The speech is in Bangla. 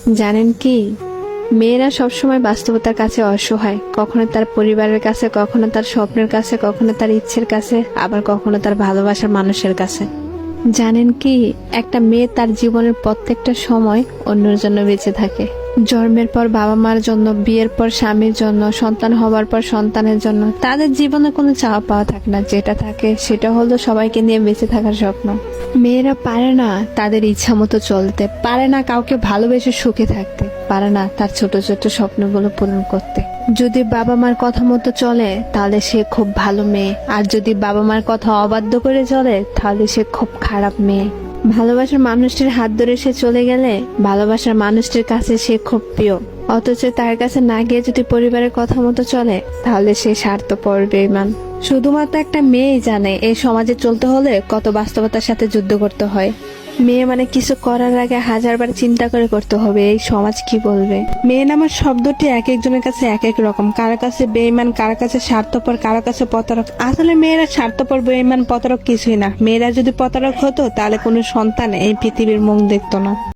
জানেন কি, মেয়েরা সবসময় বাস্তবতার কাছে অসহায়, কখনো তার পরিবারের কাছে, কখনো তার স্বপ্নের কাছে, কখনো তার ইচ্ছের কাছে, আবার কখনো তার ভালোবাসার মানুষের কাছে। জানেন কি, একটা মেয়ে তার জীবনের প্রত্যেকটা সময় অন্যের জন্য বেঁচে থাকে। জন্মের পর বাবা মার জন্য, বিয়ের পর স্বামীর জন্য, সন্তান হবার পর সন্তানের জন্য। তাদের জীবনে কোনো চাওয়া পাওয়া থাকে না, যেটা থাকে সেটা হলো সবাইকে নিয়ে বেঁচে থাকার স্বপ্ন। মেয়েরা পারে না তাদের ইচ্ছা মতো চলতে, পারে না কাউকে ভালোবেসে সুখে থাকতে, পারে না তার ছোট ছোট স্বপ্নগুলো পূরণ করতে। যদি বাবা মার কথা মতো চলে তাহলে সে খুব ভালো মেয়ে, আর যদি বাবা মার কথা অবাধ্য করে চলে তাহলে সে খুব খারাপ মেয়ে। ভালোবাসার মানুষটির হাত ধরে সে চলে গেলে ভালোবাসার মানুষটির কাছে সে খুব প্রিয়, অথচ তার কাছে না গিয়ে যদি পরিবারের কথা মতো চলে তাহলে সে স্বার্থপর, বেঈমান। শুধুমাত্র একটা মেয়েই জানে এই সমাজে চলতে হলে কত বাস্তবতার সাথে যুদ্ধ করতে হয়। মেয়ে মানে কিছু করার আগে হাজারবার চিন্তা করে করতে হবে এই সমাজ কি বলবে। মেয়ে নামার শব্দটি এক একজনের কাছে এক এক রকম, কারো কাছে বেঈমান, কারো কাছে স্বার্থপর, কারো কাছে প্রতারক। আসলে মেয়েরা স্বার্থপর, বেঈমান, প্রতারক কিছুই না। মেয়েরা যদি প্রতারক হতো তাহলে কোনো সন্তান এই পৃথিবীর মুখ দেখতো না।